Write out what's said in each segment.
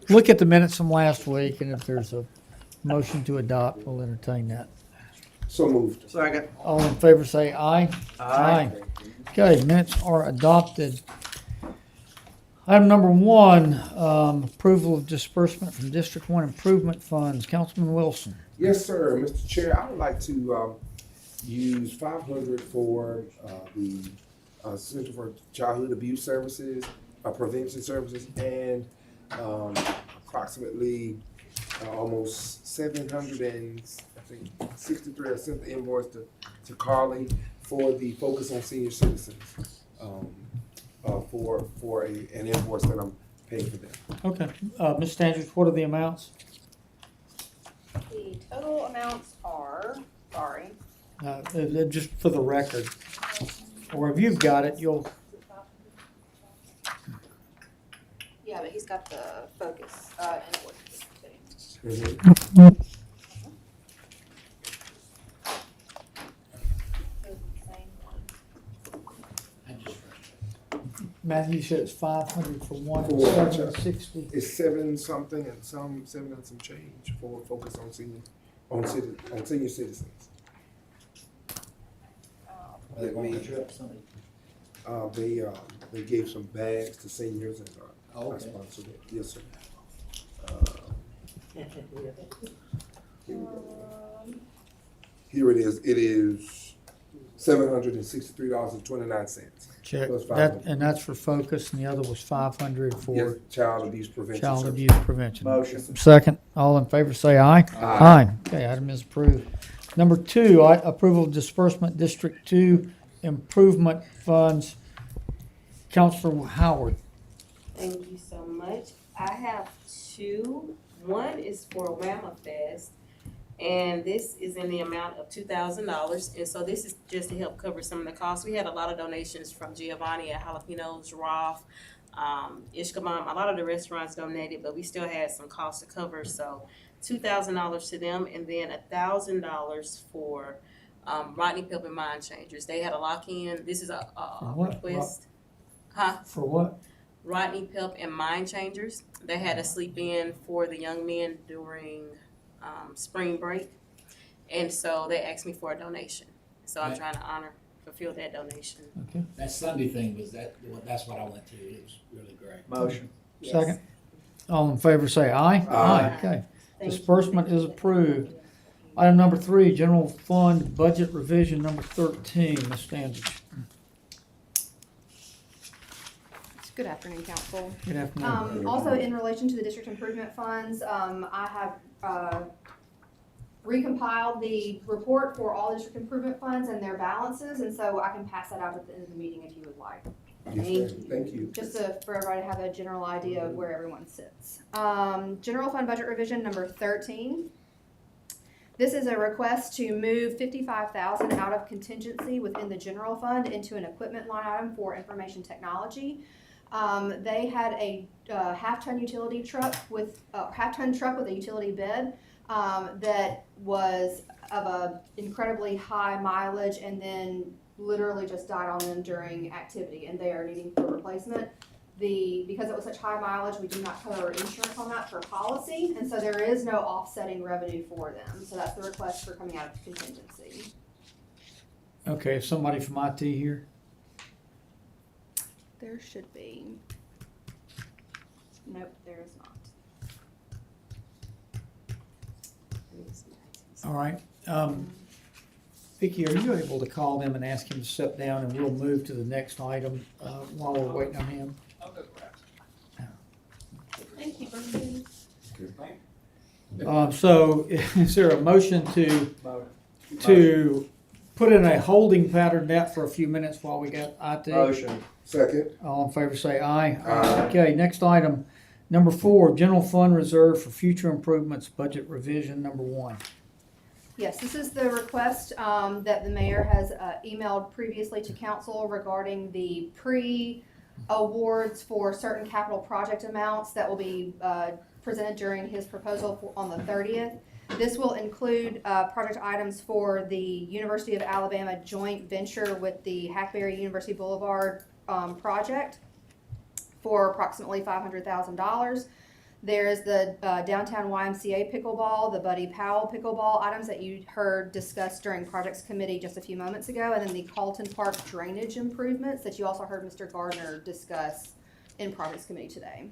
look at the minutes from last week, and if there's a motion to adopt, we'll entertain that. So moved. Second. All in favor say aye. Aye. Okay, minutes are adopted. Item number 1, approval of disbursement from District 1 improvement funds. Councilman Wilson. Yes, sir. Mr. Chair, I would like to use $500 for the Center for Childhood Abuse Services, Prevention Services, and approximately almost 763. I sent the invoice to Carly for the Focus on Senior Citizens for an invoice that I'm paying for them. Okay, Ms. Standridge, what are the amounts? The total amounts are, sorry. Just for the record, or if you've got it, you'll. Yeah, but he's got the focus invoices too. Mm-hmm. Matthew, you said it's 500 for one, For one, and 760. It's 7 something and some 7 and some change for Focus on Senior Citizens. Let me- They gave some bags to seniors and I sponsored it. Yes, sir. Here it is. It is $763.29. Check Plus that, 500. and that's for focus, and the other was 500 Yes, for child abuse prevention. child services. abuse prevention. Motion. Second, all in favor say aye. Aye. Okay, item is approved. Number 2, approval of disbursement District 2 improvement funds. Counselor Howard. Thank you so much. I have 2. One is for Whamma Fest, and this is in the amount of $2,000. And so this is just to help cover some of the costs. We had a lot of donations from Giovanni at Jalapenos, Roth, Ishkabam. A lot of the restaurants donated, but we still had some costs to cover. So $2,000 to them, and then $1,000 for Rodney Pipp and Mind Changers. They had a lock-in. This is a what? request. Huh? For what? Rodney Pipp and Mind Changers. They had a sleep in for the young men during spring break. And so they asked me for a donation. So I'm trying to fulfill that donation. Okay, That Sunday thing that's what I went to. It was really great. Motion. Yes. second. All in favor say aye. Aye. Okay, Thank you. disbursement is approved. Item number 3, general fund budget revision number 13, Ms. Standridge. Good afternoon, council. Good afternoon. Also, in relation to the district improvement funds, I have recompiled the report for all district improvement funds and their balances, and so I can pass that out at the end of the meeting if you would like. Yes, ma'am. Thank you. Just for everybody to have a general idea of where everyone sits. General fund budget revision number 13. This is a request to move $55,000 out of contingency within the general fund into an equipment line item for information technology. They had a half-ton utility truck with half-ton truck with a utility bed that was of a incredibly high mileage and then literally just died on them during activity, and they are needing for replacement. Because it was such high mileage, we do not cover insurance on that for policy, and so there is no offsetting revenue for them. So that's the request for coming out of contingency. Okay, is somebody from IT here? There should be. Nope, there is not. All right. Vicki, are you able to call them and ask him to step down, and we'll move to the next item while we're waiting on him? I'll go grab Thank you, So is there a motion to put in a holding pattern net for a few minutes while we got IT? Motion. Second. All in favor say aye. Aye. Okay, next item, number 4, general fund reserve for future improvements, budget revision number 1. Yes, this is the request that the mayor has emailed previously to council regarding the pre-awards for certain capital project amounts that will be presented during his proposal on the 30th. This will include project items for the University of Alabama joint venture with the Hackberry University Boulevard project for approximately $500,000. There is the downtown YMCA pickleball, the Buddy Powell pickleball, items that you heard discussed during projects committee just a few moments ago, and then the Carlton Park drainage improvements that you also heard Mr. Gardner discuss in projects committee today.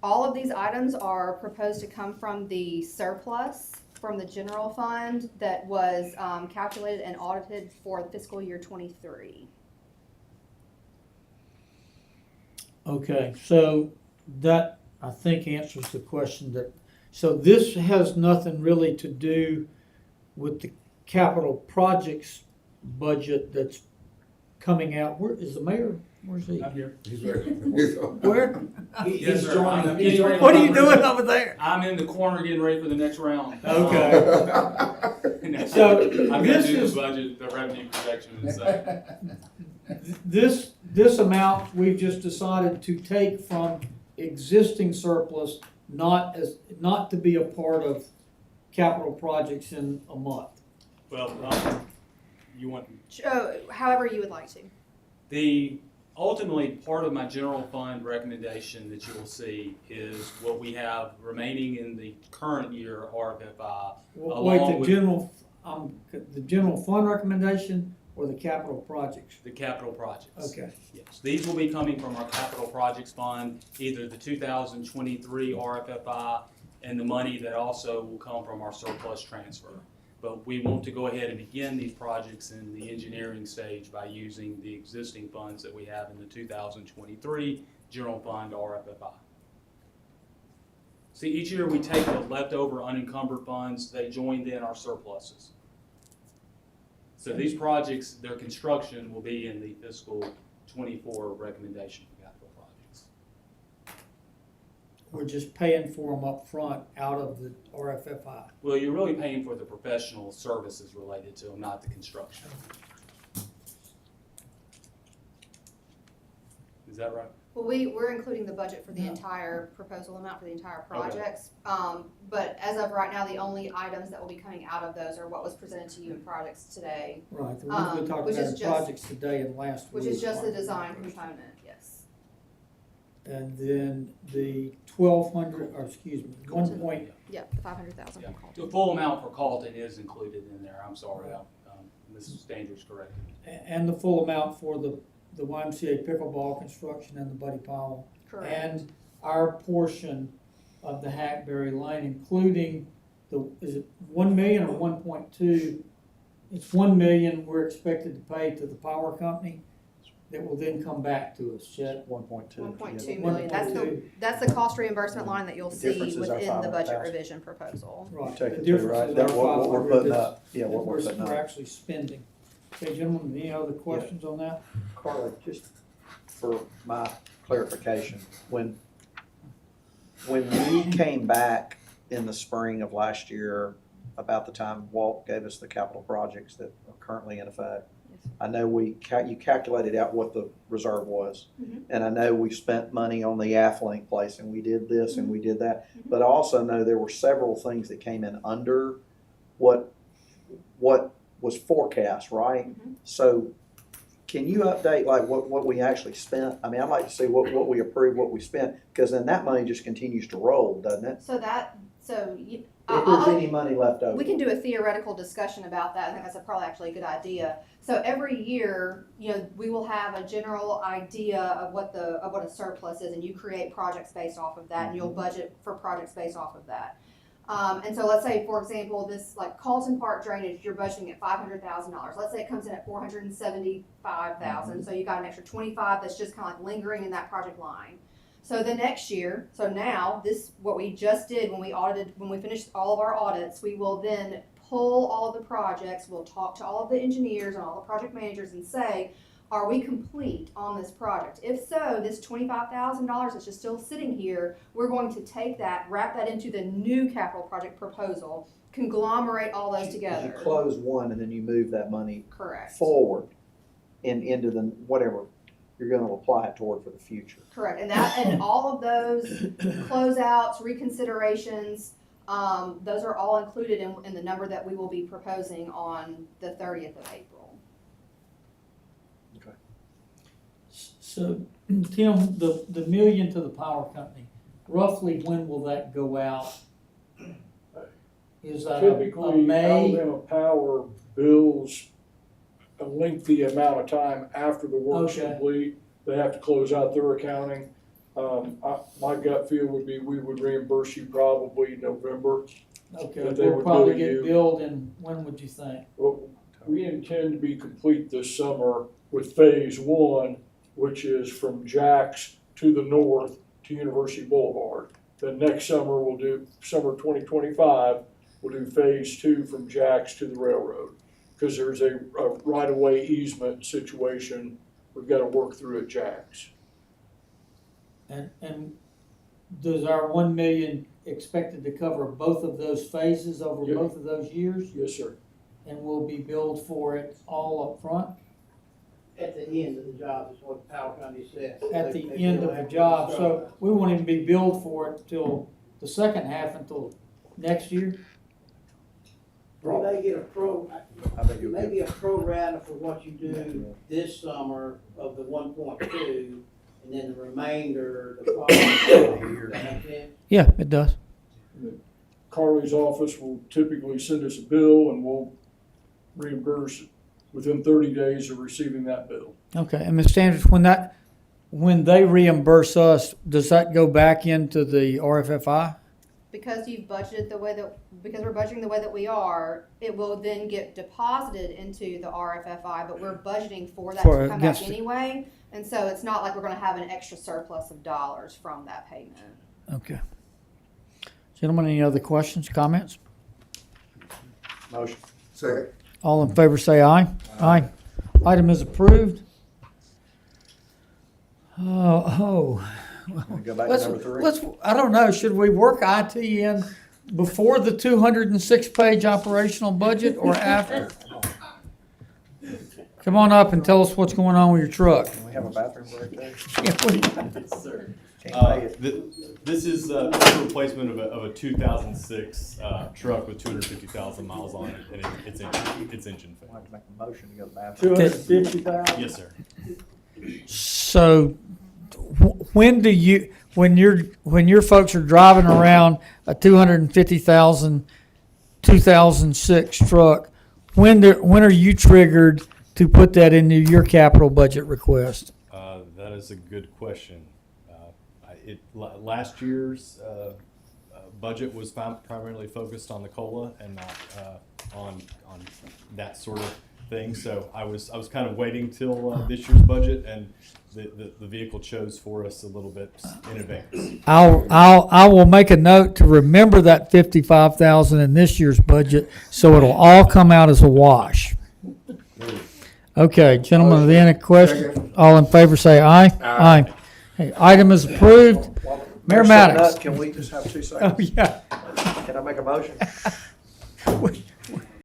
All of these items are proposed to come from the surplus from the general fund that was calculated and audited for fiscal year 23. Okay, so that, I think, answers the question that, so this has nothing really to do with the capital projects budget that's coming out. Where is the mayor? Where's he? I'm here. He's ready. Where? Yes, sir. I'm He's getting ready What are you for- doing over there? I'm in the corner getting ready for the next round. Okay. So So, I'm this gonna do is- the budget, the revenue projection and stuff. This amount, we've just decided to take from existing surplus, not to be a part of capital projects in a month. Well, you want, However you would like to. ultimately, part of my general fund recommendation that you will see is what we have remaining in the current year RFFI. Wait, Along with- the general fund recommendation or the capital projects? The capital projects. Okay. Yes, these will be coming from our capital projects fund, either the 2023 RFFI and the money that also will come from our surplus transfer. But we want to go ahead and begin these projects in the engineering stage by using the existing funds that we have in the 2023 general fund RFFI. See, each year we take the leftover unencumbered funds, they join in our surpluses. So these projects, their construction will be in the fiscal 24 recommendation for capital projects. We're just paying for them up front out of the RFFI. Well, you're really paying for the professional services related to them, not the construction. Is that right? Well, we're including the budget for the Yeah. entire proposal amount for the entire projects. But as of right now, the only items that will be coming out of those are what was presented to you in projects today, Right, the ones we talked which about is in just- projects today and last week. which is just the design component, yes. And then the 1,200, or excuse me, 1 point, Yep, the 500,000 Yeah. from Carlton. The full amount for Carlton is included in there. I'm sorry, Mrs. Standers corrected me. and the full amount for the YMCA pickleball construction and the Buddy Powell. Correct. And our portion of the Hackberry Lane, including is it 1 million or 1.2? It's 1 million we're expected to pay to the power company that will then come back to us, Chet. 1.2. 1.2 yeah. million, that's the cost reimbursement line that you'll The see difference is our within the budget 500,000. revision proposal. Right. You take The it too, difference right? is That our what we're 500 putting that's- up, yeah, what we're putting We're up. actually spending. Okay, gentlemen, any other questions on that? Carla, just for my clarification, when we came back in the spring of last year, about the time Walt gave us the capital projects that are currently in effect, Yes. I know you calculated out what the reserve was. Mhm. And I know we spent money on the Athlink place, and we did this and we did that. Mhm. But I also know there were several things that came in under what was forecast, right? Mhm. So can you update like what we actually spent? I mean, I'd like to see what we approved, what we spent, because then that money just continues to roll, doesn't it? If there's any money left over. We can do a theoretical discussion about that. I think that's probably actually a good idea. So every year, we will have a general idea of what a surplus is, and you create projects based off of that, and you'll budget for projects based off of that. And so let's say, for example, this like Carlton Park drainage, you're budgeting at $500,000. Let's say it comes in at $475,000, so you got an extra 25 that's just kind of like lingering in that project line. So the next year, so now what we just did when we finished all of our audits, we will then pull all of the projects, we'll talk to all of the engineers and all the project managers and say, are we complete on this project? If so, this $25,000 that's just still sitting here, we're going to take that, wrap that into the new capital project proposal, conglomerate all those together. You close one and then you move that money Correct. forward into the whatever you're going to apply it toward for the future. Correct, and all of those closeouts, reconsiderations, those are all included in the number that we will be proposing on the 30th of April. So, Tim, the million to the power company, roughly when will that go out? Is that a Typically, May? Alabama Power bills a lengthy amount of time after the work's Okay. complete. They have to close out their accounting. My gut feel would be we would reimburse you probably November. Okay, that they we'll would probably bill get you. billed, and when would you think? Well, we intend to be complete this summer with phase one, which is from Jack's to the north to University Boulevard. Then next summer, we'll do, summer 2025, we'll do phase two from Jack's to the railroad. Because there's a right-of-way easement situation we've got to work through at Jack's. And does our 1 million expected to cover both of those phases over Yeah. both of those years? Yes, sir. And we'll be billed for it all up front? At the end of the job is what Powell County says. At They- the they end don't of the have to job, start. so we won't even be billed for it till the second half until next year? We may get I bet you'll get, maybe a pro rata for what you do this summer of the 1.2, and then the remainder the following year. Does that make sense? Yeah, it does. Carly's office will typically send us a bill and we'll reimburse within 30 days of receiving that bill. Okay, and Ms. Sanders, when they reimburse us, does that go back into the RFFI? Because you've budgeted the way that, because we're budgeting the way that we are, it will then get deposited into the RFFI, but we're budgeting for that For to come back against it. anyway. And so it's not like we're gonna have an extra surplus of dollars from that payment. Okay. Gentlemen, any other questions, comments? motion. Second. All in favor say aye. Aye. Item is approved. Oh, Go back to let's, number three. let's, I don't know, should we work IT in before the 206-page operational budget or after? Come on up and tell us what's going on with your truck. Can we have a bathroom break there? Yeah, we- Yes, sir. Can't make it. This is a replacement of a 2006 truck with 250,000 miles on it, and it's engine We'll failure. have to make a motion to go to the bathroom. 250,000? Yes, sir. So, when do you, when your folks are driving around a 250,000 2006 truck, when are you triggered to put that into your capital budget request? That is a good question. Last year's budget was primarily focused on the COLA and not on that sort of thing. So I was kind of waiting till this year's budget, and the vehicle chose for us a little bit in advance. I will make a note to remember that 55,000 in this year's budget, so it'll all come out as a wash. Okay, gentlemen, any question? All in favor say aye. Aye. Hey, item is approved. Mayor Setting Maddox. up, can we just have 2 Oh, seconds? yeah. Can I make a motion?